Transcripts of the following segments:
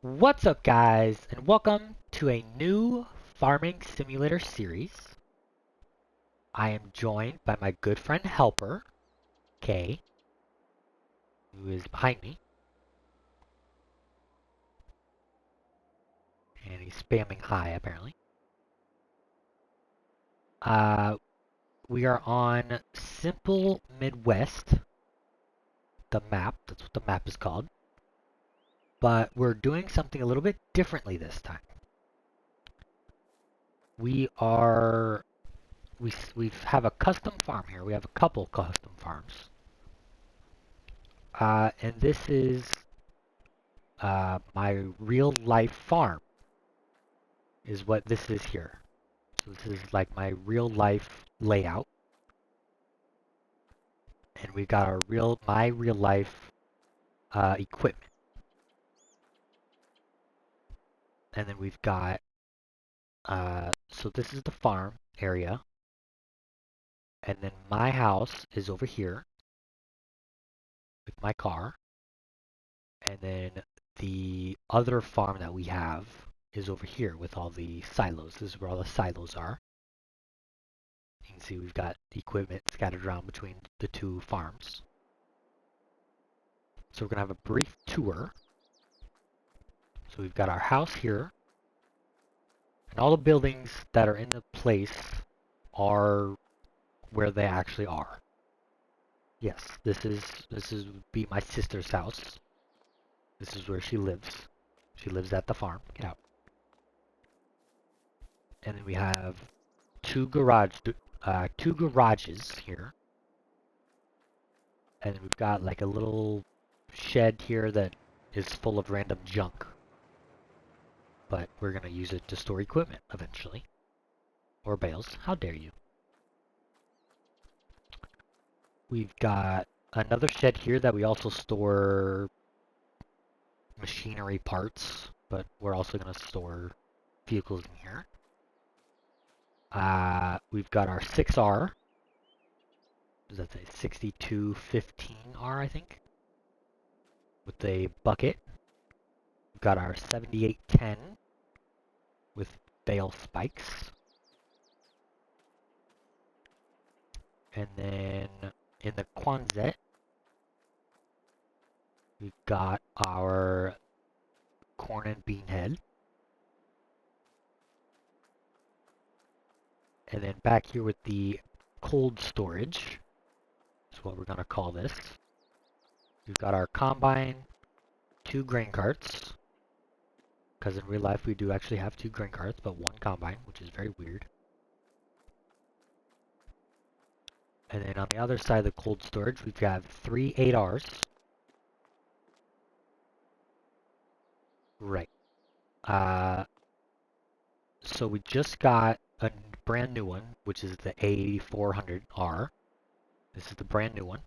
What's up, guys, and welcome to a new farming simulator series. I am joined by my good friend Helper, Kay, who is behind me, and he's spamming hi apparently. Uh, we are on Simple Midwest, the map, that's what the map is called, but we're doing something a little bit differently this time. We are, we have a custom farm here, we have a couple custom farms. And this is my real life farm is what this is here. So this is like my real life layout. And we've got our my real life equipment. And then we've got, so this is the farm area. And then my house is over here with my car. And then the other farm that we have is over here with all the silos. This is where all the silos are. You can see we've got equipment scattered around between the two farms. So we're going to have a brief tour. So we've got our house here. And all the buildings that are in the place are where they actually are. Yes, this is be my sister's house. This is where she lives. She lives at the farm. Get out. And then we have two garages here. And we've got like a little shed here that is full of random junk. But we're going to use it to store equipment eventually. Or bales. How dare you? We've got another shed here that we also store machinery parts, but we're also going to store vehicles in here. We've got our 6R. Does that say 6215R, I think? With a bucket. We've got our 7810 with bale spikes. And then in the Quonset, we've got our corn and bean head. And then back here with the cold storage, is what we're going to call this. We've got our combine, 2 grain carts, because in real life we do actually have 2 grain carts, but 1 combine, which is very weird. And then on the other side of the cold storage, we've got 3 8Rs. Right. So we just got a brand new one, which is the A400R. This is the brand new one.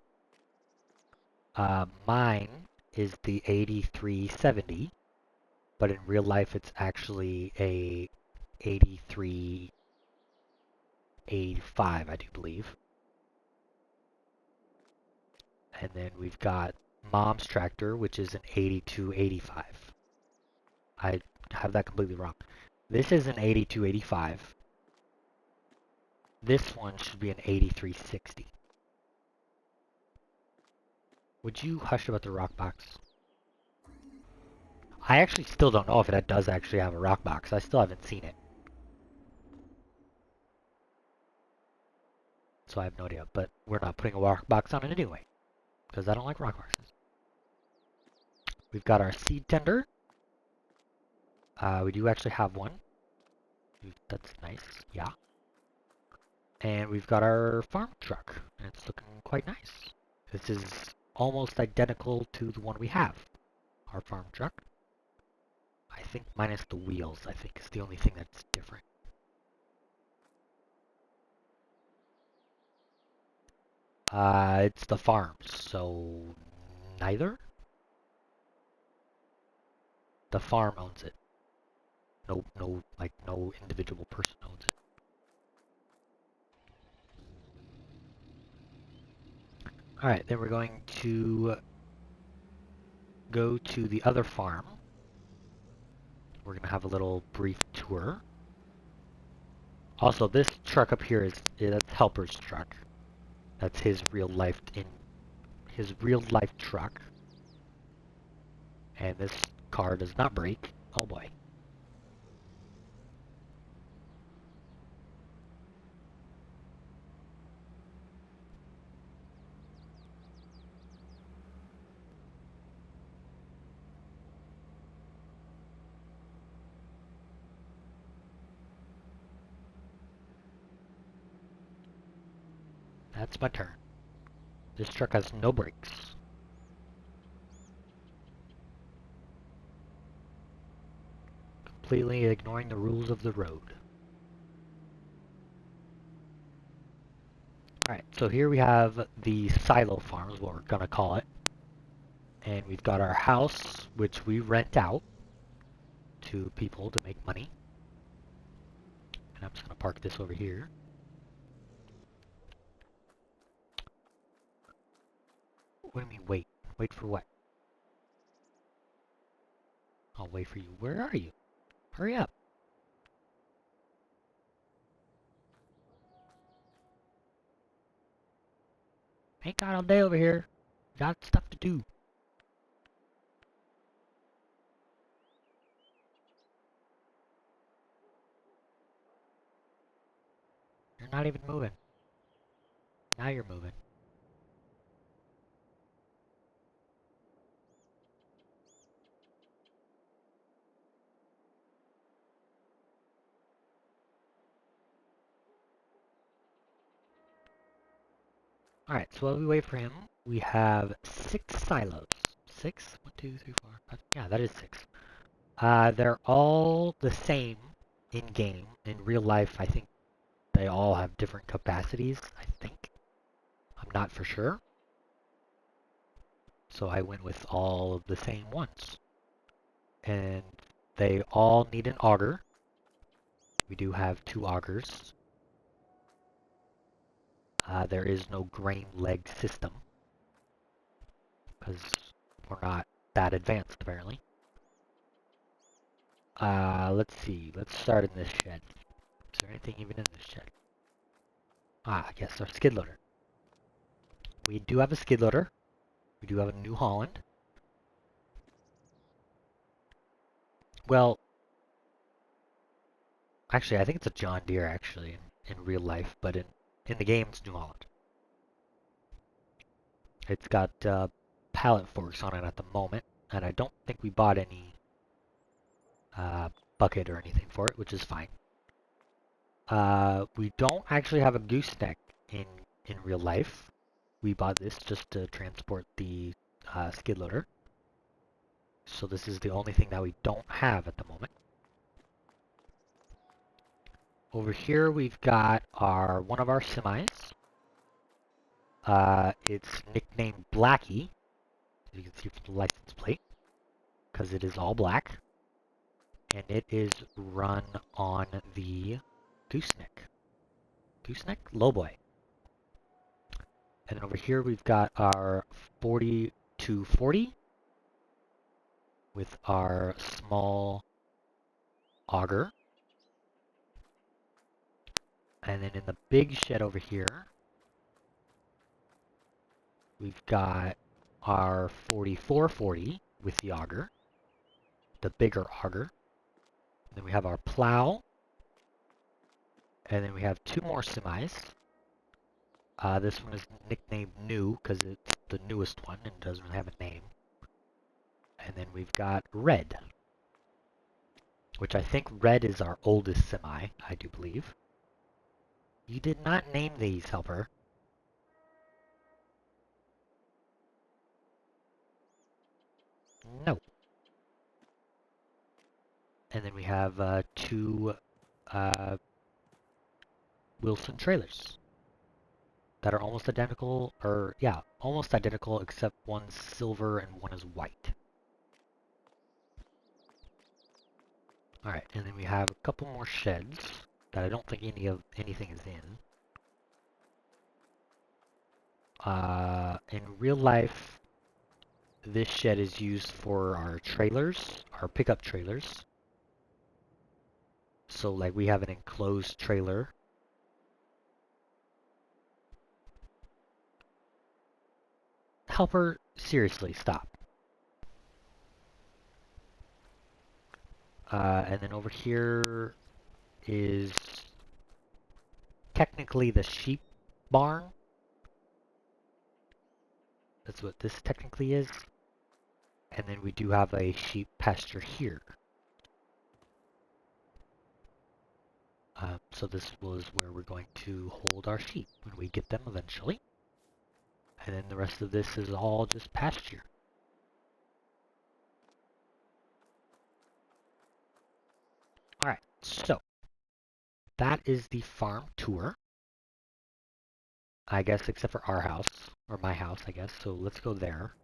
Mine is the 8370, but in real life it's actually a 8385, I do believe. And then we've got Mom's tractor, which is an 8285. I have that completely wrong. This is an 8285. This one should be an 8360. Would you hush about the rock box? I actually still don't know if it does actually have a rock box. I still haven't seen it. So I have no idea. But we're not putting a rock box on it anyway. Because I don't like rock boxes. We've got our seed tender. We do actually have one. That's nice. Yeah. And we've got our farm truck. And it's looking quite nice. This is almost identical to the one we have. Our farm truck. I think minus the wheels, I think, is the only thing that's different. It's the farms, so neither. The farm owns it. No individual person owns it. Alright, then we're going to go to the other farm. we're gonna have a little brief tour. Also, this truck up here that's Helper's truck. That's his real life truck. And this car does not break. Oh boy. That's my turn. This truck has no brakes. Completely ignoring the rules of the road. Alright, so here we have the silo farm is what we're gonna call it. And we've got our house, which we rent out to people to make money. And I'm just gonna park this over here. What do you mean wait? Wait for what? I'll wait for you. Where are you? Hurry up. Ain't got all day over here. Got stuff to do. You're not even moving. Now you're moving. Alright, so while we wait for him, we have 6 silos. 6? 1, 2, 3, 4, 5. Yeah, that is 6. They're all the same in-game. In real life, I think they all have different capacities, I think. I'm not for sure. So I went with all of the same ones. And they all need an auger. We do have 2 augers. There is no grain leg system. Because we're not that advanced, apparently. Let's see. Let's start in this shed. Is there anything even in this shed? Ah, yes, our skid loader. We do have a skid loader. We do have a New Holland. Well, actually, I think it's a John Deere, actually, in real life, but in the game, it's New Holland. It's got pallet forks on it at the moment, and I don't think we bought any bucket or anything for it, which is fine. We don't actually have a gooseneck in real life. We bought this just to transport the skid loader. So this is the only thing that we don't have at the moment. Over here we've got one of our semis. It's nicknamed Blackie, as you can see from the license plate, because it is all black. And it is run on the gooseneck. Gooseneck? Lowboy. And then over here we've got our 4240 with our small auger. And then in the big shed over here, we've got our 4440 with the auger, the bigger auger. And then we have our plow. And then we have 2 more semis. This one is nicknamed New because it's the newest one and doesn't have a name. And then we've got Red, which I think Red is our oldest semi, I do believe. You did not name these, Helper. No. And then we have 2 Wilson trailers that are almost identical, or yeah, almost identical, except one's silver and one is white. Alright, and then we have a couple more sheds that I don't think anything is in. In real life, this shed is used for our trailers, our pickup trailers. So like we have an enclosed trailer. Helper, seriously, stop. And then over here is technically the sheep barn. That's what this technically is. And then we do have a sheep pasture here. So this was where we're going to hold our sheep when we get them eventually. And then the rest of this is all just pasture. Alright, so that is the farm tour. I guess except for our house, or my house, I guess. So let's go there.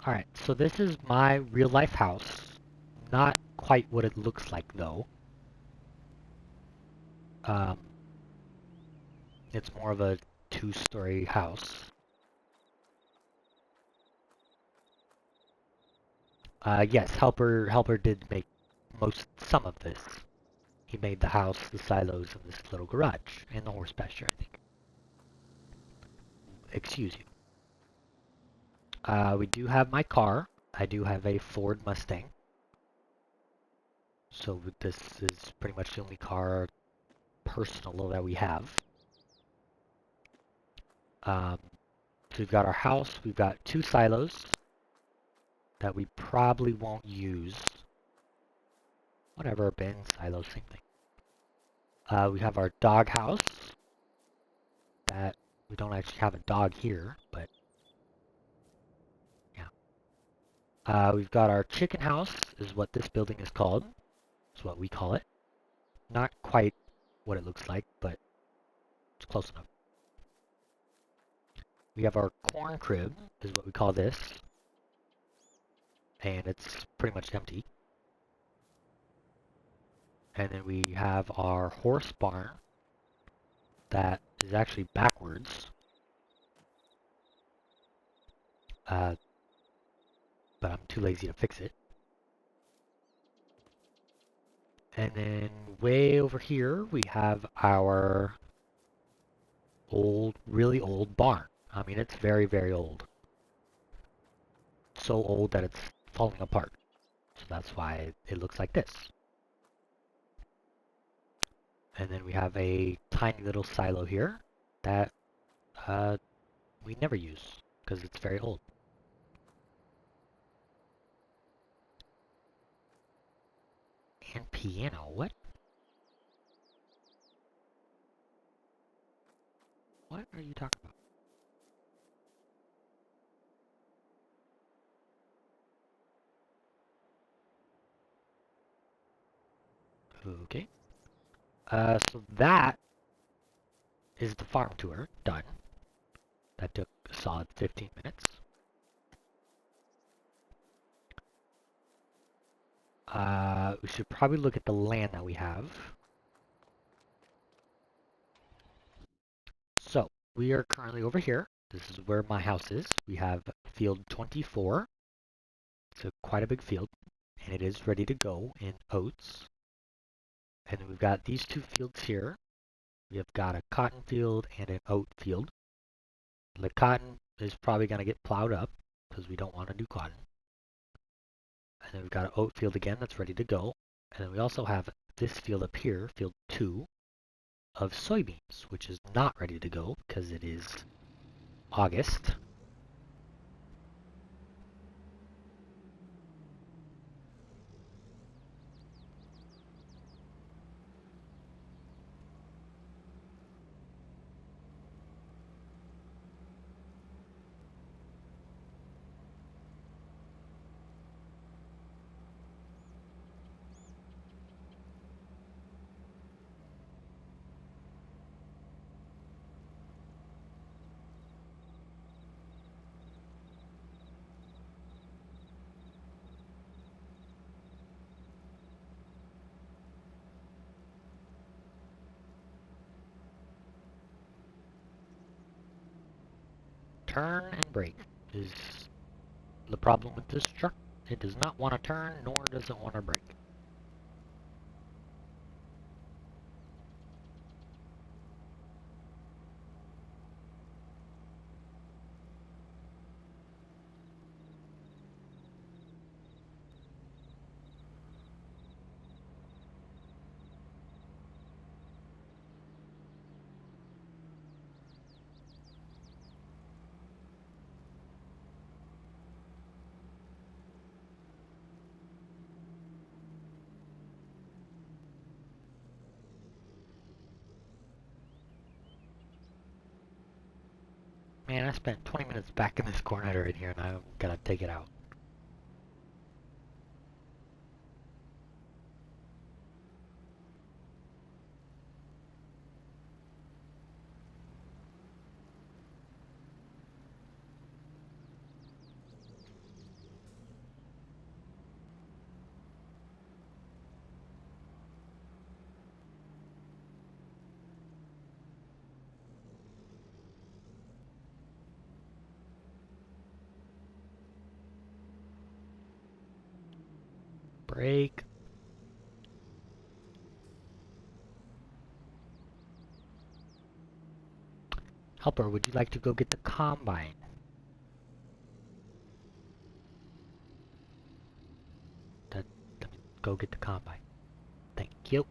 Alright, so this is my real life house. Not quite what it looks like though. Um, it's more of a two-story house. Yes, Helper did make some of this. He made the house, the silos, and this little garage, and the horse pasture, I think. Excuse you. We do have my car. I do have a Ford Mustang. So this is pretty much the only car personal that we have. So we've got our house. We've got two silos that we probably won't use. Whatever, bin, silos, same thing. We have our dog house. That we don't actually have a dog here, but yeah. We've got our chicken house, is what this building is called. Is what we call it. Not quite what it looks like, but it's close enough. We have our corn crib, is what we call this. And it's pretty much empty. And then we have our horse barn that is actually backwards. But I'm too lazy to fix it. And then way over here we have our old, really old barn. I mean, it's very, very old. So old that it's falling apart. So that's why it looks like this. And then we have a tiny little silo here that we never use because it's very old. And piano, what? What are you talking about? Okay. So that is the farm tour done. That took a solid 15 minutes. we should probably look at the land that we have. So, we are currently over here. This is where my house is. We have field 24. It's quite a big field, and it is ready to go in oats. And then we've got these two fields here. We have got a cotton field and an oat field. The cotton is probably going to get plowed up because we don't want to do cotton. And then we've got an oat field again that's ready to go. And then we also have this field up here, field 2, of soybeans, which is not ready to go because it is August. Turn and brake is the problem with this truck. It does not want to turn, nor does it want to brake. Man, I spent 20 minutes back in this corner right here, and I'm gonna take it out. Brake. Helper, would you like to go get the combine? Let me go get the combine. Thank you.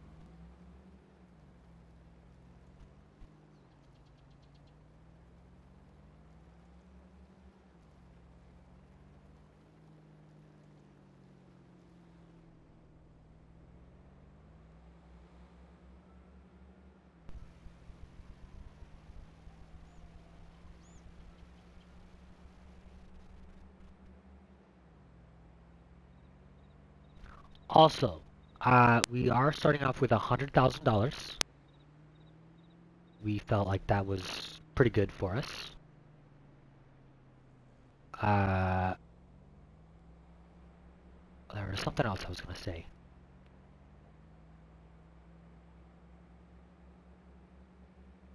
Also, we are starting off with $100,000. We felt like that was pretty good for us. There was something else I was gonna say.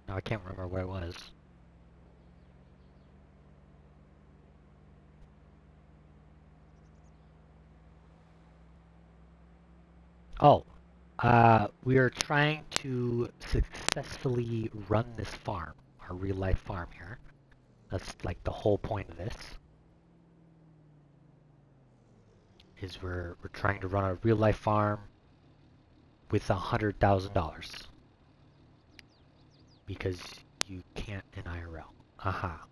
No, I can't remember where it was. Oh, we are trying to successfully run this farm, our real life farm here. That's like the whole point of this. Is we're trying to run a real life farm with $100,000 because you can't in IRL. Aha.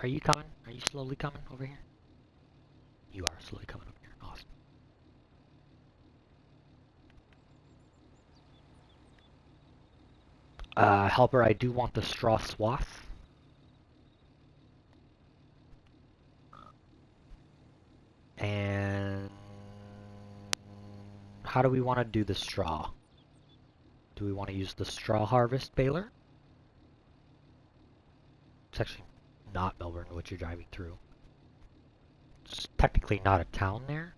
Are you coming? Are you slowly coming over here? You are slowly coming over here. Awesome. Helper, I do want the straw swath. And how do we want to do the straw? Do we want to use the straw harvest baler? It's actually not Melbourne, what you're driving through. It's technically not a town there,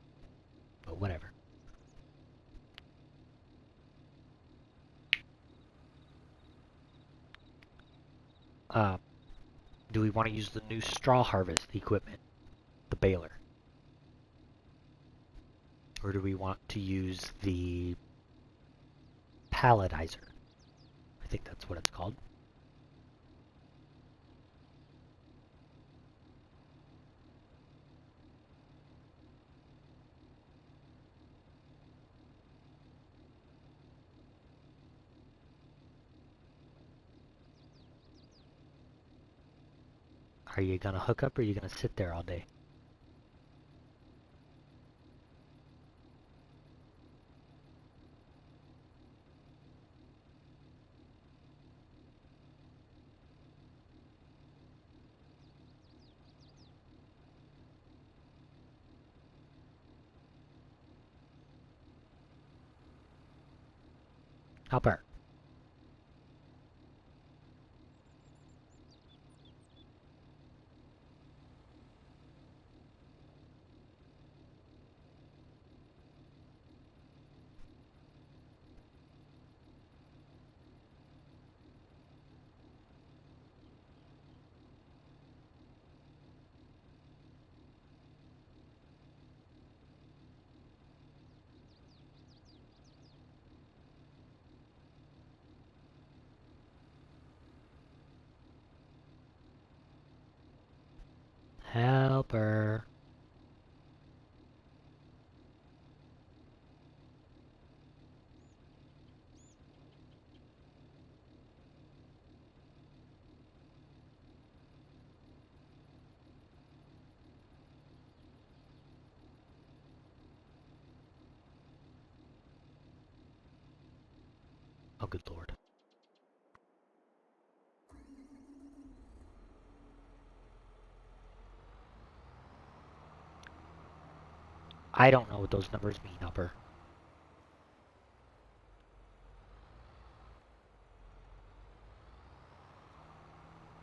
but whatever. Do we want to use the new straw harvest equipment, the baler? Or do we want to use the palletizer? I think that's what it's called. Are you gonna hook up or are you gonna sit there all day? Albert. Helper. Oh, good lord. I don't know what those numbers mean, Upper.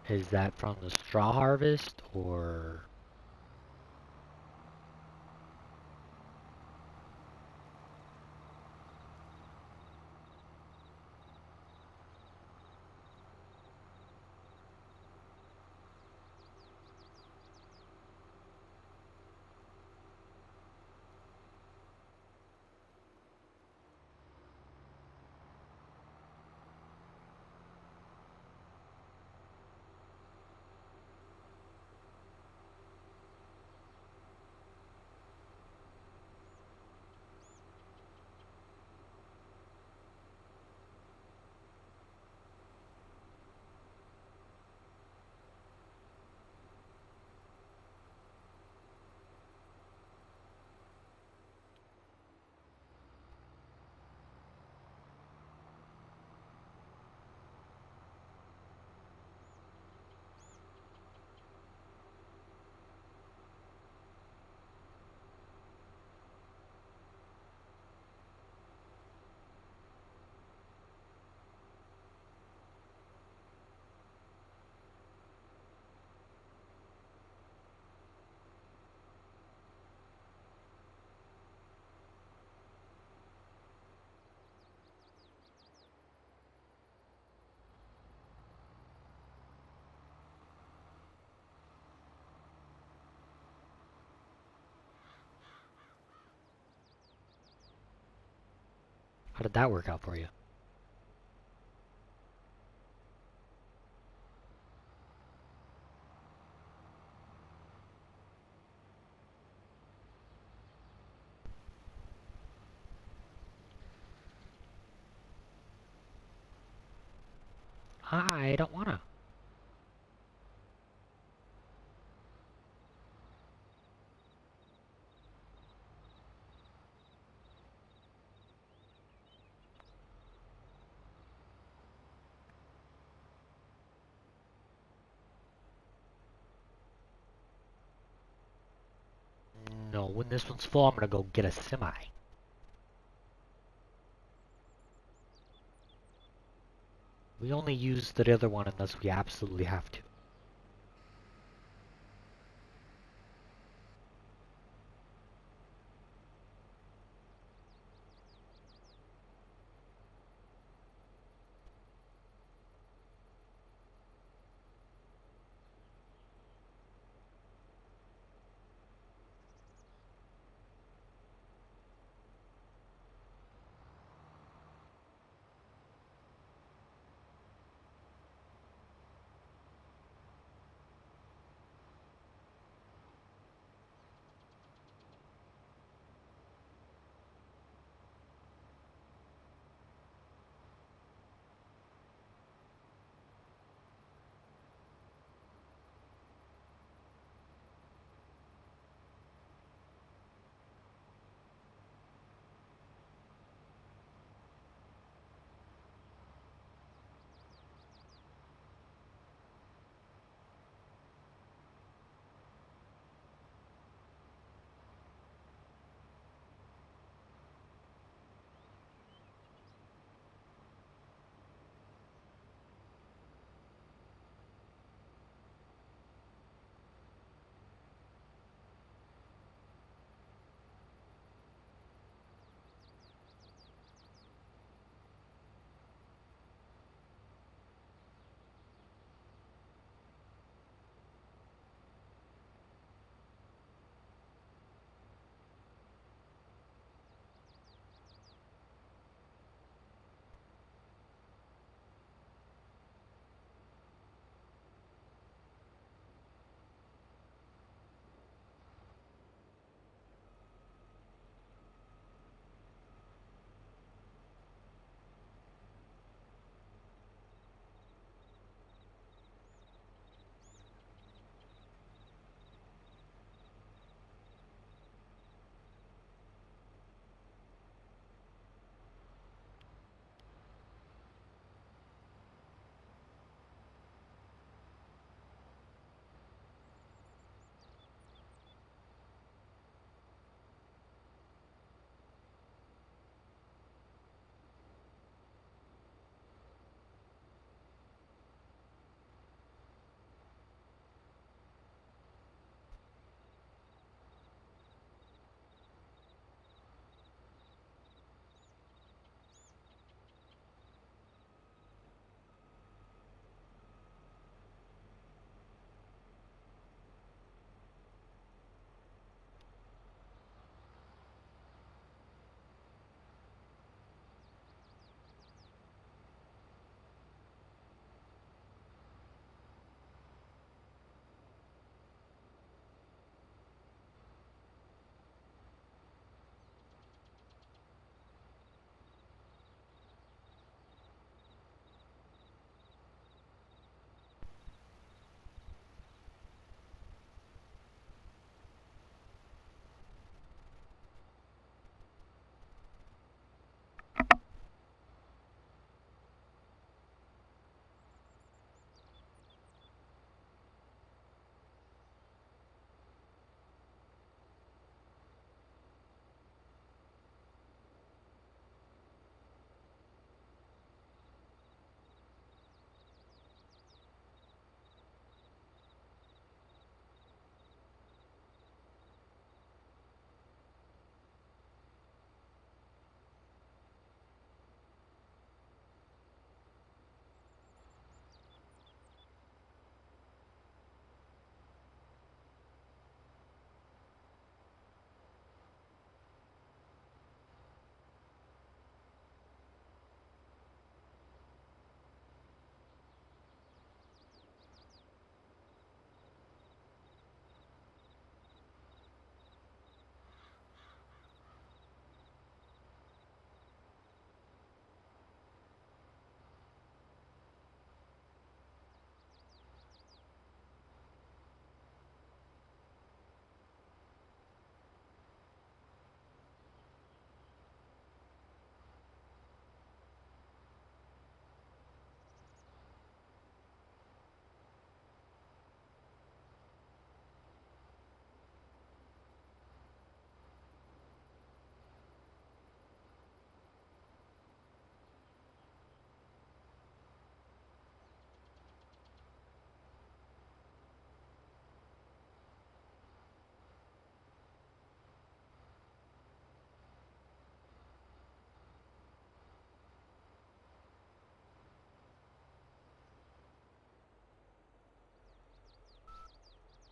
Is that from the straw harvest, or... How did that work out for you? I don't wanna. No, when this one's full, I'm gonna go get a semi. We only use the other one unless we absolutely have to.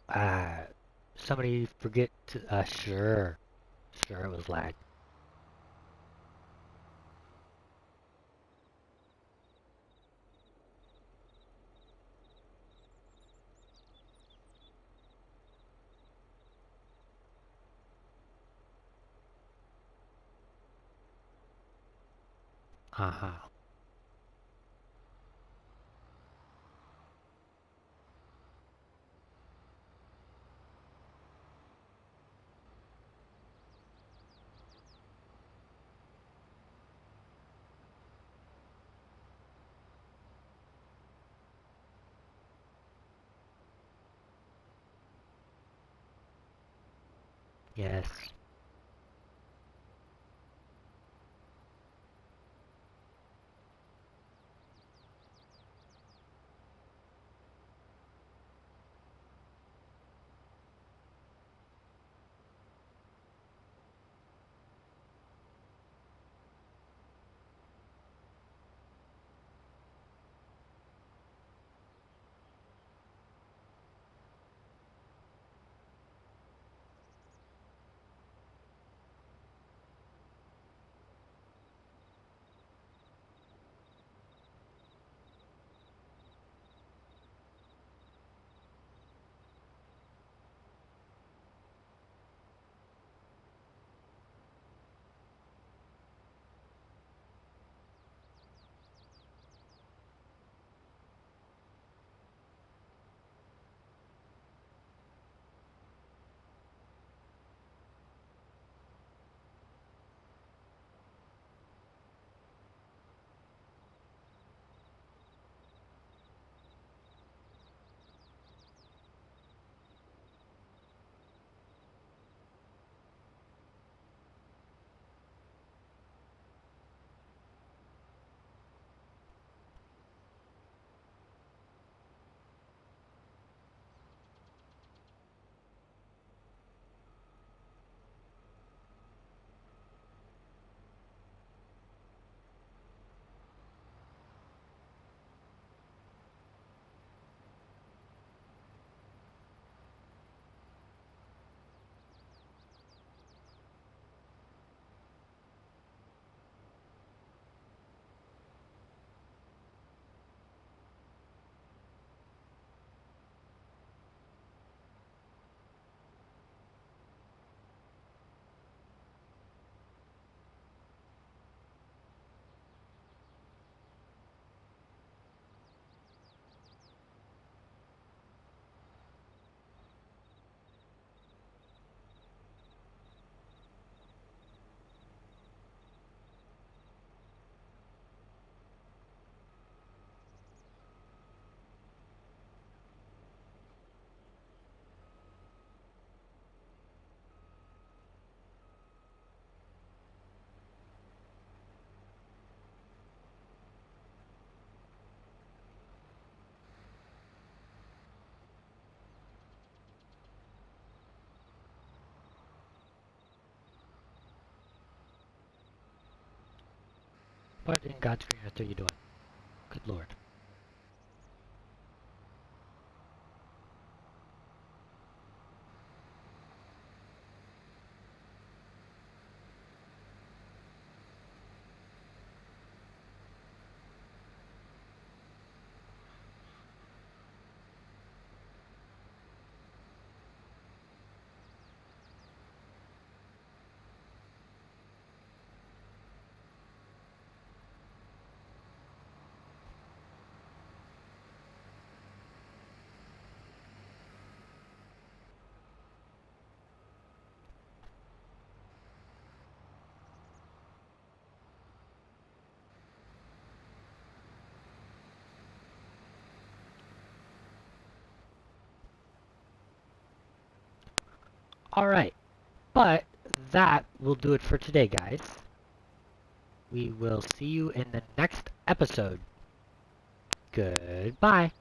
Uh, somebody forget to, sure. Sure, it was lag. Uh-huh. Yes. What in God's green earth are you doing? Good Lord. Alright, but that will do it for today, guys. We will see you in the next episode. Goodbye.